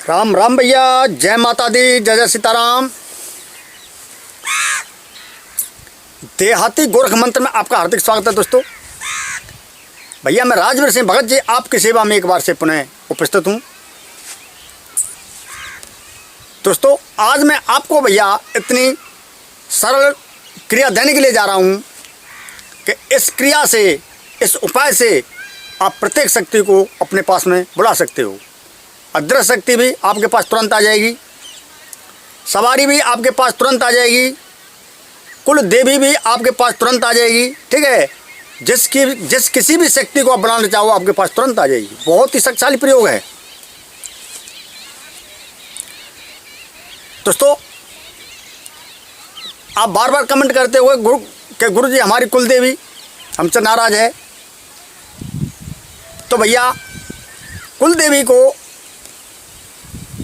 राम राम भैया, जय माता दी, जय जय सीताराम। देहाती गोरख मंत्र में आपका हार्दिक स्वागत है दोस्तों। भैया मैं राजवीर सिंह भगत जी आपकी सेवा में एक बार से पुनः उपस्थित हूँ। दोस्तों आज मैं आपको भैया इतनी सरल क्रिया देने के लिए जा रहा हूँ कि इस क्रिया से, इस उपाय से आप प्रत्येक शक्ति को अपने पास में बुला सकते हो। अदृश्य शक्ति भी आपके पास तुरंत आ जाएगी, सवारी भी आपके पास तुरंत आ जाएगी, कुल देवी भी आपके पास तुरंत आ जाएगी। ठीक है, जिस किसी भी शक्ति को आप बनाना चाहो आपके पास तुरंत आ जाएगी। बहुत ही शक्तिशाली प्रयोग है दोस्तों। आप बार बार कमेंट करते हुए गुरु जी हमारी कुल देवी हमसे नाराज है, तो भैया कुल देवी को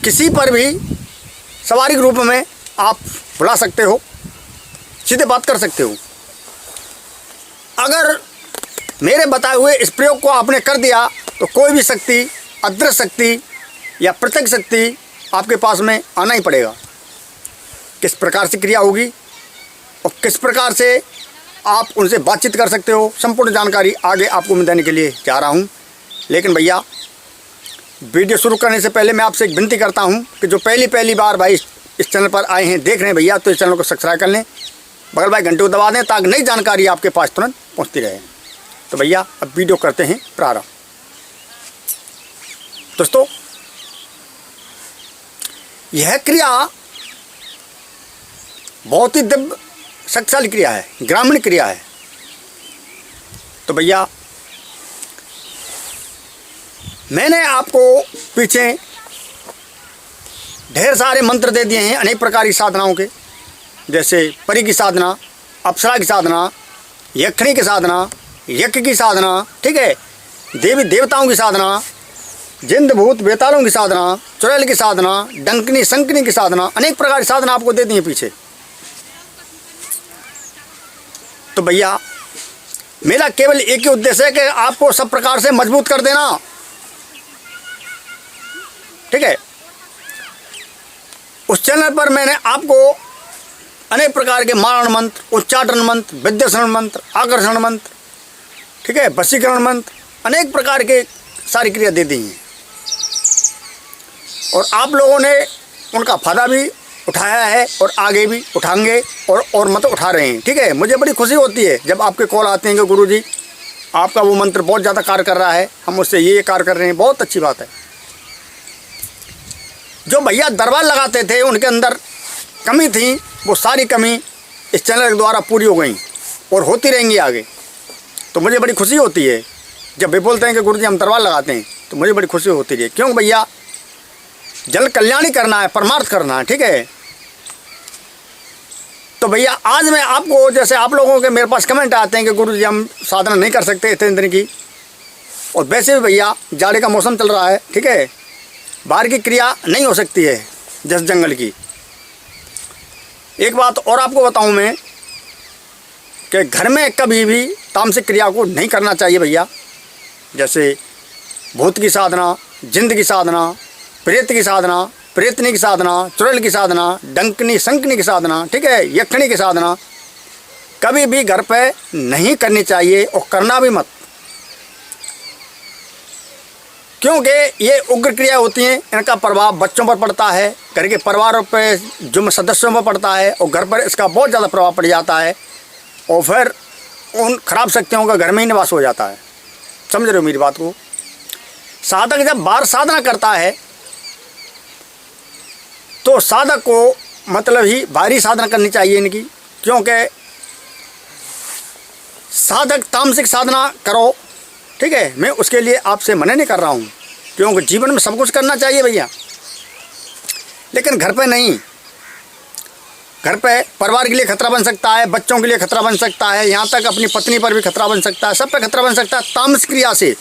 किसी पर भी सवारी के रूप में आप बुला सकते हो, सीधे बात कर सकते हो। अगर मेरे बताए हुए इस प्रयोग को आपने कर दिया तो कोई भी शक्ति, अदृश्य शक्ति या प्रत्यक्ष शक्ति आपके पास में आना ही पड़ेगा। किस प्रकार से क्रिया होगी और किस प्रकार से आप उनसे बातचीत कर सकते हो, संपूर्ण जानकारी आगे आपको मैं देने के लिए जा रहा हूँ। लेकिन भैया वीडियो शुरू करने से पहले मैं आपसे एक विनती करता हूं कि जो पहली बार भाई इस चैनल पर आए हैं, देख रहे हैं भैया, तो इस चैनल को सब्सक्राइब कर लें, बगल भाई घंटे को दबा दें ताकि नई जानकारी आपके पास तुरंत पहुंचती रहे। तो भैया अब वीडियो करते हैं प्रारंभ। दोस्तों यह क्रिया बहुत ही दिव्य शक्तिशाली क्रिया है, ग्रामीण क्रिया है। तो भैया मैंने आपको पीछे ढेर सारे मंत्र दे दिए हैं अनेक प्रकार की साधनाओं के, जैसे परी की साधना, अप्सरा की साधना, यक्षिणी की साधना, यज्ञ की साधना, ठीक है, देवी देवताओं की साधना, जिंद भूत बेतालों की साधना, चुड़ैल की साधना, डंकनी संकनी की साधना, अनेक प्रकार की साधना आपको दे दी है पीछे। तो भैया मेरा केवल एक ही उद्देश्य है कि आपको सब प्रकार से मजबूत कर देना। ठीक है, उस चैनल पर मैंने आपको अनेक प्रकार के मारण मंत्र, उच्चाटन मंत्र, विद्यासरण मंत्र, आकर्षण मंत्र, ठीक है, वशीकरण मंत्र, अनेक प्रकार के सारी क्रिया दे दी हैं और आप लोगों ने उनका फायदा भी उठाया है और आगे भी उठाएंगे और मतलब उठा रहे हैं। ठीक है, मुझे बड़ी खुशी होती है जब आपके कॉल आते हैं कि गुरु जी आपका वो मंत्र बहुत ज़्यादा कार्य कर रहा है, हम उससे ये कार्य कर रहे हैं, बहुत अच्छी बात है। जो भैया दरबार लगाते थे उनके अंदर कमी थी, वो सारी कमी इस चैनल के द्वारा पूरी हो गई और होती रहेंगी आगे। तो मुझे बड़ी खुशी होती है जब वे बोलते हैं कि गुरु जी हम दरबार लगाते हैं, तो मुझे बड़ी खुशी होती है। क्यों भैया, जन कल्याणी करना है, परमार्थ करना है। ठीक है, तो भैया आज मैं आपको, जैसे आप लोगों के मेरे पास कमेंट आते हैं कि गुरु जी हम साधना नहीं कर सकते इतने दिन की, और वैसे भी भैया जाड़े का मौसम चल रहा है, ठीक है, बाहर की क्रिया नहीं हो सकती है जैसे जंगल की। एक बात और आपको बताऊं मैं कि घर में कभी भी तामसिक क्रिया को नहीं करना चाहिए भैया। जैसे भूत की साधना, जिंद की साधना, प्रेत की साधना, प्रेतनी की साधना, चुड़ैल की साधना, डंकनी संकनी की साधना, ठीक है, यक्षिणी की साधना कभी भी घर पे नहीं करनी चाहिए और करना भी मत, क्योंकि ये उग्र क्रिया होती हैं। इनका प्रभाव बच्चों पर पड़ता है, घर के परिवारों पर, जो सदस्यों पर पड़ता है, और घर पर इसका बहुत ज़्यादा प्रभाव पड़ जाता है और फिर उन खराब शक्तियों का घर में ही निवास हो जाता है। समझ रहे हो मेरी बात को। साधक जब बाहर साधना करता है तो साधक को मतलब ही भारी साधना करनी चाहिए इनकी, क्योंकि साधक तामसिक साधना करो, ठीक है, मैं उसके लिए आपसे मना नहीं कर रहा हूँ, क्योंकि जीवन में सब कुछ करना चाहिए भैया, लेकिन घर पे नहीं। घर पे परिवार के लिए खतरा बन सकता है, बच्चों के लिए खतरा बन सकता है, यहाँ तक अपनी पत्नी पर भी खतरा बन सकता है, सब पे खतरा बन सकता है तामसिक क्रिया से।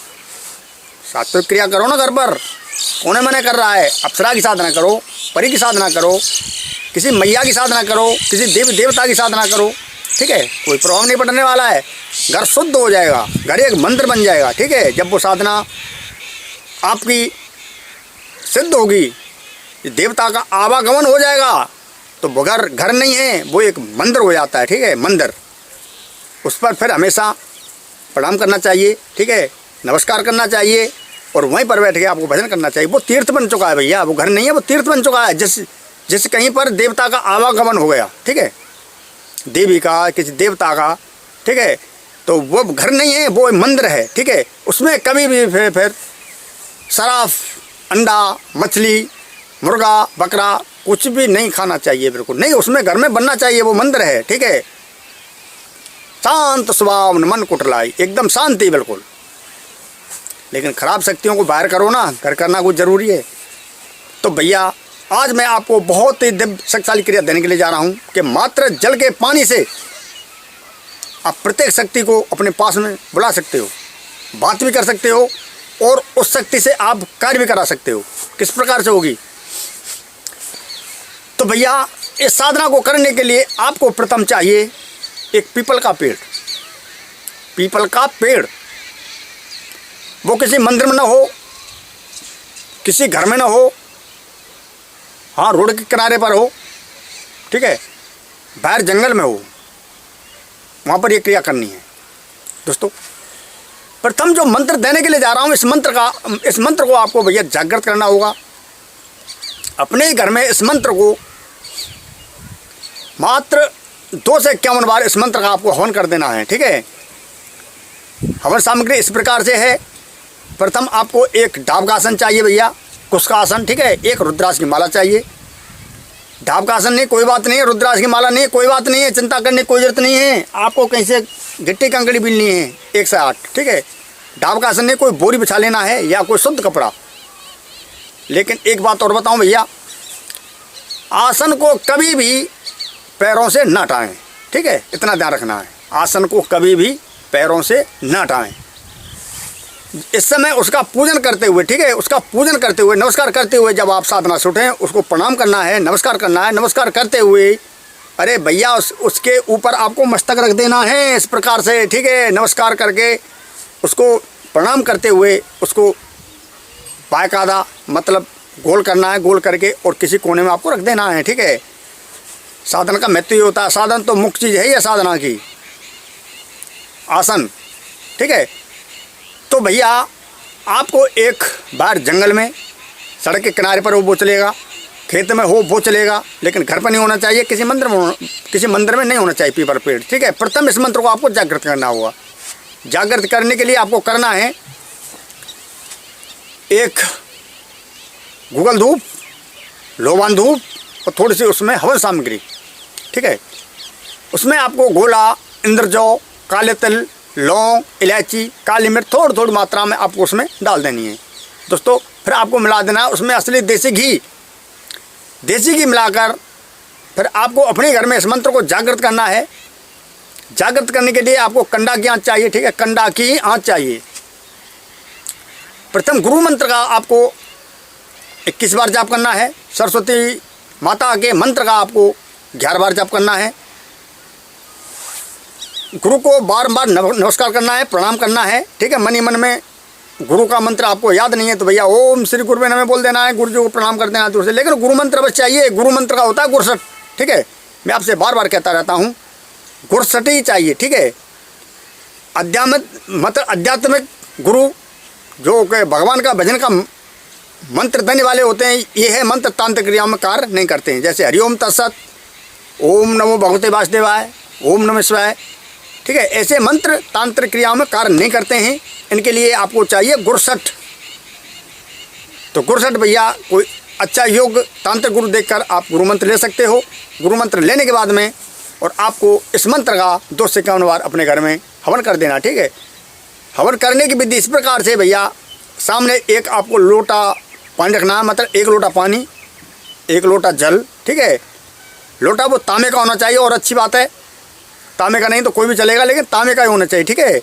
सात्विक क्रिया करो ना घर पर, कौन मना कर रहा है। अप्सरा की साधना करो, परी की साधना करो, किसी मैया की साधना करो, किसी देवी देवता की साधना करो, ठीक है, कोई प्रभाव नहीं पड़ने वाला है। घर शुद्ध हो जाएगा, घर एक मंदिर बन जाएगा। ठीक है, जब वो साधना आपकी सिद्ध होगी देवता का आवागमन हो जाएगा तो वो घर नहीं है, वो एक मंदिर हो जाता है, ठीक है, मंदिर। उस पर फिर हमेशा प्रणाम करना चाहिए, ठीक है, नमस्कार करना चाहिए और वहीं पर बैठ के आपको भजन करना चाहिए। वो तीर्थ बन चुका है भैया, वो घर नहीं है, वो तीर्थ बन चुका है। जिस कहीं पर देवता का आवागमन हो गया, ठीक है, देवी का, किसी देवता का, ठीक है, तो वो घर नहीं है, वो मंदिर है, ठीक है। उसमें कभी भी फिर शराब, अंडा, मछली, मुर्गा, बकरा कुछ भी नहीं खाना चाहिए, बिल्कुल नहीं। उसमें घर में बनना चाहिए, वो मंदिर है, ठीक है। शांत स्वभाव, मन कुटलाई, एकदम शांति बिल्कुल। लेकिन खराब शक्तियों को बाहर करो ना, घर करना कुछ ज़रूरी है। तो भैया आज मैं आपको बहुत ही दिव्य शक्तिशाली क्रिया देने के लिए जा रहा हूँ कि मात्र जल के पानी से आप प्रत्येक शक्ति को अपने पास में बुला सकते हो, बात भी कर सकते हो और उस शक्ति से आप कार्य भी करा सकते हो। किस प्रकार से होगी? तो भैया इस साधना को करने के लिए आपको प्रथम चाहिए एक पीपल का पेड़। पीपल का पेड़ वो किसी मंदिर में ना हो, किसी घर में ना हो, हाँ रोड के किनारे पर हो, ठीक है, बाहर जंगल में हो, वहाँ पर ये क्रिया करनी है। दोस्तों प्रथम जो मंत्र देने के लिए जा रहा हूँ, इस मंत्र को आपको भैया जागृत करना होगा। अपने घर में इस मंत्र को मात्र 2 से 51 बार इस मंत्र का आपको हवन कर देना है, ठीक है। हवन सामग्री इस प्रकार से है। प्रथम आपको एक डाब का आसन चाहिए भैया, कुश का आसन, ठीक है। एक रुद्राक्ष की माला चाहिए। डाब का आसन नहीं, कोई बात नहीं है। रुद्राक्ष की माला नहीं, कोई बात नहीं है। चिंता करने की कोई जरूरत नहीं है। आपको कहीं से गिट्टी कंकड़ी बिलनी है 1 से 8, ठीक है। डाब का आसन नहीं, कोई बोरी बिछा लेना है या कोई शुद्ध कपड़ा। लेकिन एक बात और बताऊं भैया, आसन को कभी भी पैरों से न हटाएं, ठीक है, इतना ध्यान रखना है। आसन को कभी भी पैरों से न हटाएं। इस समय उसका पूजन करते हुए, ठीक है, उसका पूजन करते हुए, नमस्कार करते हुए जब आप साधना से उठें, उसको प्रणाम करना है, नमस्कार करना है। नमस्कार करते हुए अरे भैया उसके ऊपर आपको मस्तक रख देना है इस प्रकार से, ठीक है। नमस्कार करके उसको प्रणाम करते हुए उसको बाकायदा मतलब गोल करना है, गोल करके और किसी कोने में आपको रख देना है, ठीक है। साधन का महत्व ये होता है, साधन तो मुख्य चीज़ है ये साधना की, आसन, ठीक है। तो भैया आपको एक बार जंगल में, सड़क के किनारे पर हो वो चलेगा, खेत में हो वो चलेगा, लेकिन घर पर नहीं होना चाहिए, किसी मंदिर में नहीं होना चाहिए पीपल पेड़, ठीक है। प्रथम इस मंत्र को आपको जागृत करना होगा। जागृत करने के लिए आपको करना है एक गूगल धूप, लोबान धूप और थोड़ी सी उसमें हवन सामग्री, ठीक है। उसमें आपको गोला, इंद्रजौ, काले तिल, लौंग, इलायची, काली मिर्च थोड़ी थोड़ी मात्रा में आपको उसमें डाल देनी है दोस्तों। फिर आपको मिला देना है उसमें असली देसी घी मिलाकर फिर आपको अपने घर में इस मंत्र को जागृत करना है। जागृत करने के लिए आपको कंडा की आंच चाहिए, ठीक है, कंडा की आंच चाहिए। प्रथम गुरु मंत्र का आपको 21 बार जाप करना है। सरस्वती माता के मंत्र का आपको 11 बार जाप करना है। गुरु को बार-बार नमस्कार करना है, प्रणाम करना है, ठीक है। मन ही मन में गुरु का मंत्र आपको याद नहीं है तो भैया ओम श्री गुरुवे नमः बोल देना है, गुरु जी को प्रणाम कर देना है दूर से। लेकिन गुरु मंत्र बस चाहिए। गुरु मंत्र का होता है गुरसठ, ठीक है। मैं आपसे बार बार कहता रहता हूँ गुरसठ ही चाहिए, ठीक है। आध्यात्मिक गुरु जो कि भगवान का भजन का मंत्र देने वाले होते हैं, ये है मंत्र तांत्रिक क्रियाओं में कार्य नहीं करते हैं। जैसे हरिओम तत्सत, ओम नमो भगवते वासुदेवाय, ओम नमः शिवाय, ठीक है। ऐसे मंत्र तांत्रिक क्रियाओं में कार्य नहीं करते हैं। इनके लिए आपको चाहिए गुरसठ। तो गुरसठ भैया कोई अच्छा योग तांत्रिक गुरु देखकर आप गुरु मंत्र ले सकते हो। गुरु मंत्र लेने के बाद में और आपको इस मंत्र का 2 से 51 बार अपने घर में हवन कर देना, ठीक है। हवन करने की विधि इस प्रकार से भैया, सामने एक आपको लोटा पानी रखना है, मतलब 1 लोटा पानी, 1 लोटा जल, ठीक है। लोटा वो तांबे का होना चाहिए और अच्छी बात है, तांबे का नहीं तो कोई भी चलेगा, लेकिन तांबे का ही होना चाहिए, ठीक है।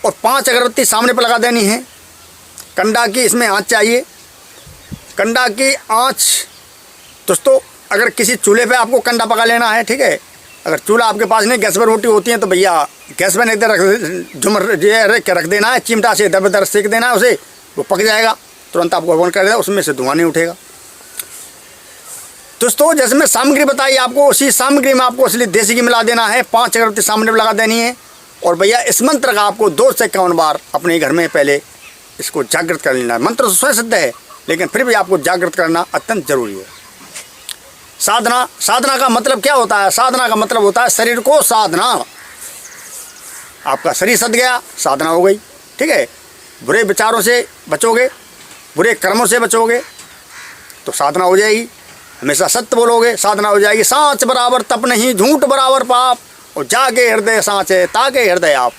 और 5 अगरबत्ती सामने पर लगा देनी है। कंडा की इसमें आँच चाहिए। कंडा की आँच दोस्तों, अगर किसी चूल्हे पे आपको कंडा पका लेना है, ठीक है। अगर चूल्हा आपके पास नहीं, गैस पर रोटी होती है तो भैया गैस पर नहीं रख देना है, चिमटा से इधर उधर सेक देना है उसे, वो पक जाएगा, तुरंत आपको हवन कर देगा, उसमें से धुआं नहीं उठेगा। दोस्तों जैसे मैं सामग्री बताई आपको, उसी सामग्री में आपको असली देसी घी मिला देना है, 5 अगरबत्ती सामने लगा देनी है। और भैया इस मंत्र का आपको 2 से 51 बार अपने घर में पहले इसको जागृत कर लेना है। मंत्र तो स्वयं सिद्ध है, लेकिन फिर भी आपको जागृत करना अत्यंत जरूरी है। साधना का मतलब क्या होता है? साधना का मतलब होता है शरीर को साधना। आपका शरीर सद गया, साधना हो गई, ठीक है। बुरे विचारों से बचोगे, बुरे कर्मों से बचोगे तो साधना हो जाएगी। हमेशा सत्य बोलोगे, साधना हो जाएगी। सांच बराबर तप नहीं, झूठ बराबर पाप, और जाके हृदय सांच है ताके हृदय आप।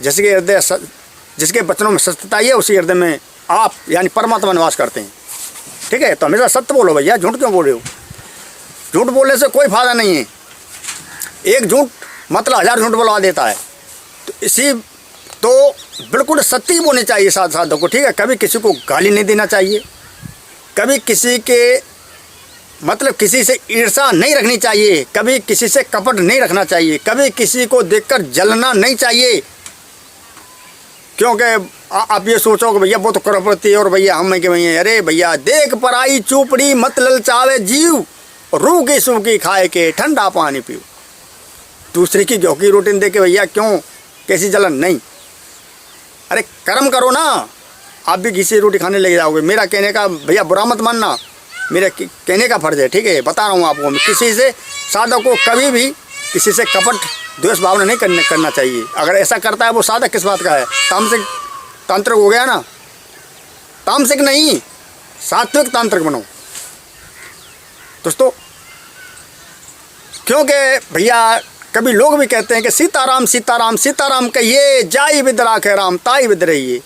जिसके वचनों में सत्यता है, उसी हृदय में आप यानी परमात्मा निवास करते हैं, ठीक है। तो हमेशा सत्य बोलो भैया, झूठ क्यों बोल रहे हो? झूठ बोलने से कोई फायदा नहीं है। एक झूठ मतलब 1000 झूठ बोलवा देता है। तो बिल्कुल सत्य ही बोलनी चाहिए साधक को, ठीक है। कभी किसी को गाली नहीं देना चाहिए, कभी किसी के मतलब किसी से ईर्ष्या नहीं रखनी चाहिए, कभी किसी से कपट नहीं रखना चाहिए, कभी किसी को देखकर जलना नहीं चाहिए। क्योंकि आप ये सोचो कि भैया वो तो करोड़पति है और भैया हम के भैया, अरे भैया देख पराई चूपड़ी मत ललचावे जीव, रूखी सूखी खाए के ठंडा पानी पियो। दूसरे की घी की रोटी दे के भैया क्यों कैसी जलन नहीं। अरे कर्म करो ना, आप भी घी से रोटी खाने लग जाओगे। मेरा कहने का भैया बुरा मत मानना, मेरा कहने का फर्ज है, ठीक है। बता रहा हूँ आपको, किसी से साधक को कभी भी किसी से कपट द्वेष भावना नहीं करना चाहिए। अगर ऐसा करता है वो साधक किस बात का है? तांत्रिक हो गया ना। तामसिक नहीं, सात्विक तांत्रिक बनो दोस्तों। क्योंकि भैया कभी लोग भी कहते हैं कि सीताराम सीताराम सीताराम कहिए, जाई बिद राखे राम ताई बिद रहिए।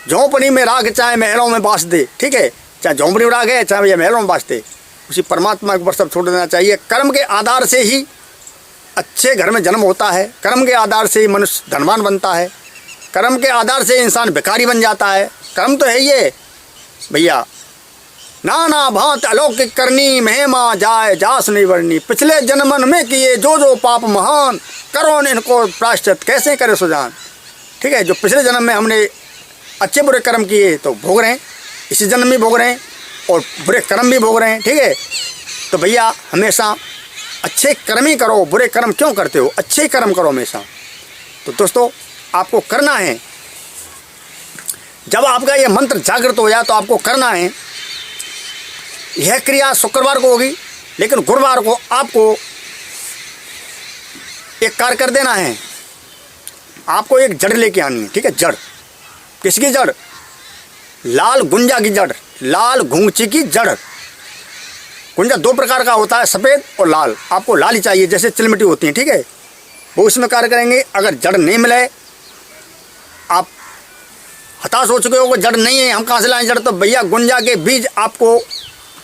झोंपड़ी में राख चाहे महलों में बास दे, ठीक है। चाहे झोंपड़ी में राख है, चाहे भैया महलों में बास दे, उसी परमात्मा के ऊपर सब छोड़ देना चाहिए। कर्म के आधार से ही अच्छे घर में जन्म होता है, कर्म के आधार से ही मनुष्य धनवान बनता है, कर्म के आधार से इंसान भिखारी बन जाता है। कर्म तो है ये भैया। नाना भांत अलौकिक करनी, महिमा जाए जास नहीं वर्णी। पिछले जन्मन में किए जो पाप महान, करो इनको प्रायश्चित कैसे करे सुजान, ठीक है। जो पिछले जन्म में हमने अच्छे बुरे कर्म किए तो भोग रहे हैं, इसी जन्म में भोग रहे हैं, और बुरे कर्म भी भोग रहे हैं, ठीक है। तो भैया हमेशा अच्छे कर्म ही करो, बुरे कर्म क्यों करते हो? अच्छे कर्म करो हमेशा। तो दोस्तों आपको करना है, जब आपका ये मंत्र जागृत हो जाए तो आपको करना है, यह क्रिया शुक्रवार को होगी, लेकिन गुरुवार को आपको एक कार्य कर देना है। आपको एक जड़ लेके आनी है, ठीक है। जड़ किसकी जड़? लाल गुंजा की जड़, लाल घुंगची की जड़। गुंजा 2 प्रकार का होता है, सफ़ेद और लाल। आपको लाल ही चाहिए, जैसे चिलमिटी होती है, ठीक है। वो इसमें कार्य करेंगे। अगर जड़ नहीं मिले, आप हताश हो चुके हो कि जड़ नहीं है, हम कहाँ से लाएं जड़, तो भैया गुंजा के बीज आपको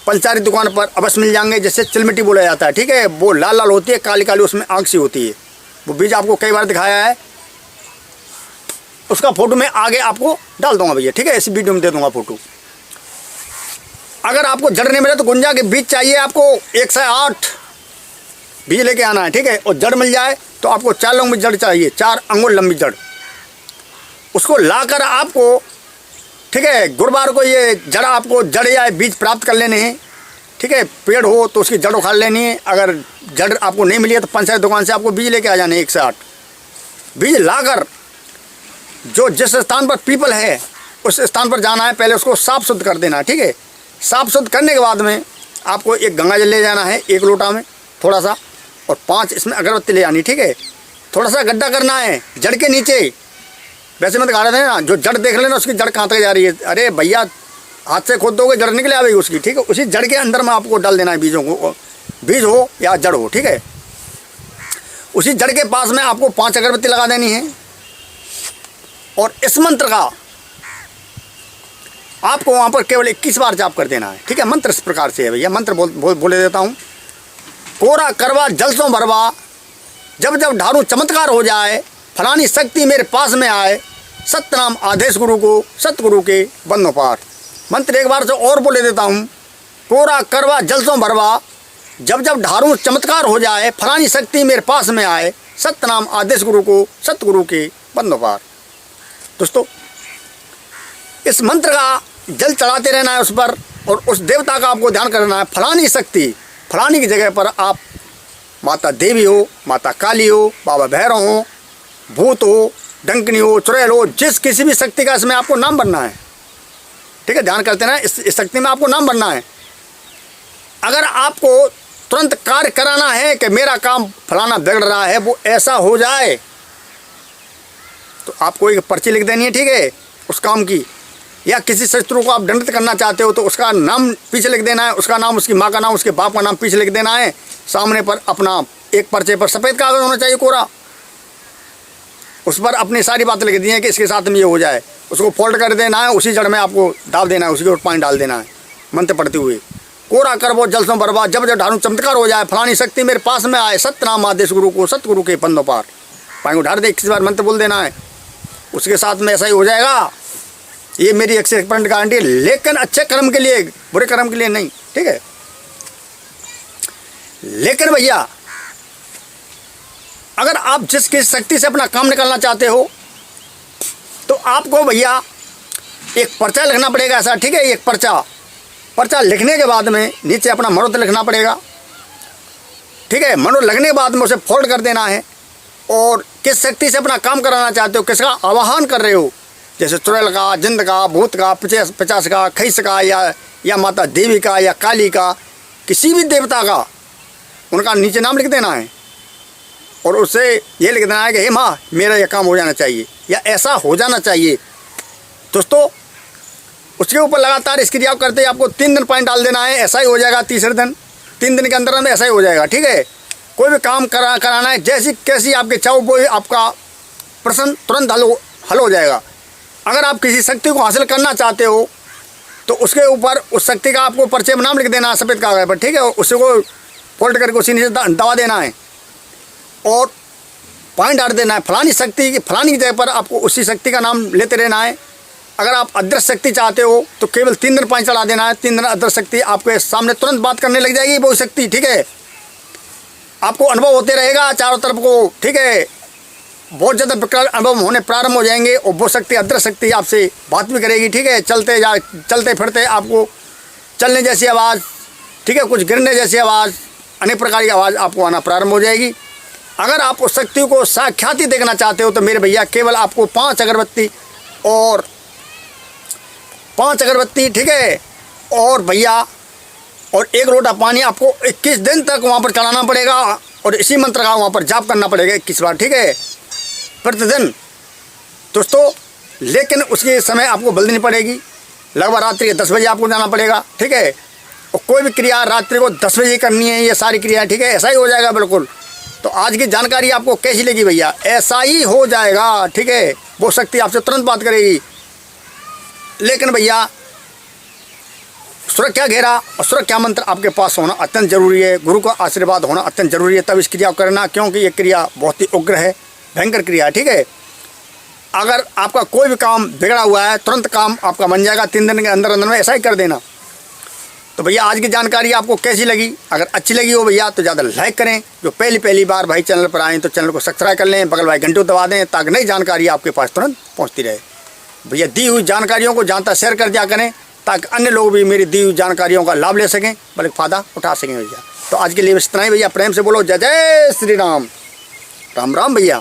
पंचायत दुकान पर अवश्य मिल जाएंगे, जैसे चिलमिटी बोला जाता है, ठीक है। वो लाल लाल होती है, काली काली, उसमें आग सी होती है। वो बीज आपको कई बार दिखाया है, उसका फोटो मैं आगे आपको डाल दूंगा भैया, ठीक है। इस वीडियो में दे दूंगा फोटो। अगर आपको जड़ नहीं मिले तो गुंजा के बीज चाहिए आपको 1 से 8 बीज लेके आना है, ठीक है। और जड़ मिल जाए तो आपको 4 लंबी जड़ चाहिए, 4 अंगुल लंबी जड़। उसको लाकर आपको, ठीक है, गुरुवार को ये जड़ आपको जड़ या बीज प्राप्त कर लेने हैं, ठीक है। पेड़ हो तो उसकी जड़ उखाड़ लेनी है। अगर जड़ आपको नहीं मिली है तो पंचायत दुकान से आपको बीज लेके आ जाने 1 से 8 बीज लाकर, जो जिस स्थान पर पीपल है उस स्थान पर जाना है, पहले उसको साफ शुद्ध कर देना है, ठीक है। साफ शुद्ध करने के बाद में आपको एक गंगा जल ले जाना है 1 लोटा में थोड़ा सा, और 5 इसमें अगरबत्ती ले आनी, ठीक है। थोड़ा सा गड्ढा करना है जड़ के नीचे। वैसे मैं दिखा रहे थे ना, जो जड़ देख लेना उसकी जड़ कहाँ तक जा रही है। अरे भैया हाथ से खोद दोगे जड़ निकले आएगी उसकी, ठीक है। उसी जड़ के अंदर में आपको डाल देना है बीजों को, बीज हो या जड़ हो, ठीक है। उसी जड़ के पास में आपको 5 अगरबत्ती लगा देनी है। और इस मंत्र का आपको वहाँ पर केवल 21 बार जाप कर देना है, ठीक है। मंत्र इस प्रकार से है भैया, मंत्र बोले देता हूँ। कोरा करवा जल सो भरवा, जब जब ढारू चमत्कार हो जाए, फलानी शक्ति मेरे पास में आए, सतनाम आदेश गुरु को सतगुरु के बंदो पार। मंत्र एक बार से और बोले देता हूँ। कोरा करवा जल सो भरवा, जब जब ढारू चमत्कार हो जाए, फलानी शक्ति मेरे पास में आए, सतनाम आदेश गुरु को सतगुरु के बंदो पार। दोस्तों इस मंत्र का जल चढ़ाते रहना है उस पर, और उस देवता का आपको ध्यान करना है। फलानी फलानी की जगह पर आप माता देवी हो, माता काली हो, बाबा भैरव हो, भूत हो, डंकनी हो, चुड़ैल हो, जिस किसी भी शक्ति का इसमें आपको नाम बनना है। ठीक है, ध्यान करते ना, इस शक्ति में आपको नाम बनना है। अगर आपको तुरंत कार्य कराना है कि मेरा काम फलाना बिगड़ रहा है, वो ऐसा हो जाए, तो आपको एक पर्ची लिख देनी है, ठीक है, उस काम की। या किसी शत्रु को आप दंडित करना चाहते हो तो उसका नाम पीछे लिख देना है, उसका नाम, उसकी माँ का नाम, उसके बाप का नाम पीछे लिख देना है। सामने पर अपना एक पर्चे पर सफ़ेद कागज होना चाहिए कोरा, उस पर अपनी सारी बातें लिख दी हैं कि इसके साथ में ये हो जाए। उसको फोल्ड कर देना है, उसी जड़ में आपको डाल देना है, उसी के ऊपर पानी डाल देना है मंत्र पढ़ते हुए। कोरा कर वो जल सो बर्बाद, जब जब ढारू चमत्कार हो जाए, फलानी शक्ति मेरे पास में आए, सत्यनाम आदेश गुरु को, सतगुरु के पंदों पार, पानी उठार दे, 21 बार मंत्र बोल देना है, उसके साथ में ऐसा ही हो जाएगा। ये मेरी 100% गारंटी है, लेकिन अच्छे कर्म के लिए, बुरे कर्म के लिए नहीं। ठीक है, लेकिन भैया अगर आप जिस किस शक्ति से अपना काम निकालना चाहते हो तो आपको भैया एक पर्चा लिखना पड़ेगा ऐसा। ठीक है, एक पर्चा लिखने के बाद में नीचे अपना मनोरथ लिखना पड़ेगा। ठीक है, मनोरथ लगने के बाद में उसे फोल्ड कर देना है, और किस शक्ति से अपना काम कराना चाहते हो, किसका आवाहन कर रहे हो, जैसे चुड़ैल का, जिंद का, भूत का, पिचास का, खैस का, या माता देवी का, या काली का, किसी भी देवता का, उनका नीचे नाम लिख देना है, और उससे ये लिख देना है कि हे माँ मेरा यह काम हो जाना चाहिए, या ऐसा हो जाना चाहिए। दोस्तों उसके ऊपर लगातार इस क्रिया करते ही आपको 3 दिन पानी डाल देना है, ऐसा ही हो जाएगा। तीसरे दिन, 3 दिन के अंदर में ऐसा ही हो जाएगा। ठीक है, कोई भी काम कराना है, जैसी कैसी आपके चाहो वो आपका प्रश्न तुरंत हल हो जाएगा। अगर आप किसी शक्ति को हासिल करना चाहते हो तो उसके ऊपर उस शक्ति का आपको पर्चे में नाम लिख देना है सफ़ेद कागज पर। ठीक है, उसी को फोल्ड करके उसी नीचे दबा देना है और पानी डाल देना है। फलानी शक्ति की, फलानी की जगह पर आपको उसी शक्ति का नाम लेते रहना है। अगर आप अदृश्य शक्ति चाहते हो तो केवल 3 दिन पानी चढ़ा देना है। 3 दिन अदृश्य शक्ति आपके सामने तुरंत बात करने लग जाएगी वो शक्ति। ठीक है, आपको अनुभव होते रहेगा चारों तरफ को। ठीक है, बहुत ज़्यादा विकराल अनुभव होने प्रारंभ हो जाएंगे और वो शक्ति, अदृश्य शक्ति आपसे बात भी करेगी। ठीक है, चलते फिरते आपको चलने जैसी आवाज़, ठीक है, कुछ गिरने जैसी आवाज़, अनेक प्रकार की आवाज़ आपको आना प्रारंभ हो जाएगी। अगर आप उस शक्ति को साक्षात ही देखना चाहते हो तो मेरे भैया केवल आपको 5 अगरबत्ती और 5 अगरबत्ती, ठीक है, और भैया और 1 लोटा पानी आपको 21 दिन तक वहाँ पर चढ़ाना पड़ेगा और इसी मंत्र का वहाँ पर जाप करना पड़ेगा 21 बार। ठीक है, प्रतिदिन दोस्तों। लेकिन उसके समय आपको बदलनी पड़ेगी, लगभग रात्रि के 10 बजे आपको जाना पड़ेगा। ठीक है, और कोई भी क्रिया रात्रि को 10 बजे करनी है, ये सारी क्रिया। ठीक है, ऐसा ही हो जाएगा बिल्कुल। तो आज की जानकारी आपको कैसी लगी भैया? ऐसा ही हो जाएगा। ठीक है, वो शक्ति आपसे तुरंत बात करेगी। लेकिन भैया सुरक्षा घेरा और सुरक्षा मंत्र आपके पास होना अत्यंत जरूरी है, गुरु का आशीर्वाद होना अत्यंत जरूरी है, तब इस क्रिया को करना, क्योंकि ये क्रिया बहुत ही उग्र है, भयंकर क्रिया है। ठीक है, अगर आपका कोई भी काम बिगड़ा हुआ है तुरंत काम आपका बन जाएगा 3 दिन के अंदर अंदर में, ऐसा ही कर देना। तो भैया आज की जानकारी आपको कैसी लगी? अगर अच्छी लगी हो भैया तो ज़्यादा लाइक करें। जो पहली बार भाई चैनल पर आएँ तो चैनल को सब्सक्राइब कर लें, बगल वाले घंटे को दबा दें ताकि नई जानकारी आपके पास तुरंत पहुँचती रहे। भैया दी हुई जानकारियों को जानता शेयर कर दिया करें ताकि अन्य लोग भी मेरी दी हुई जानकारियों का लाभ ले सकें, बल्कि फ़ायदा उठा सकें भैया। तो आज के लिए इतना ही भैया, प्रेम से बोलो जय जय श्री राम। राम राम भैया।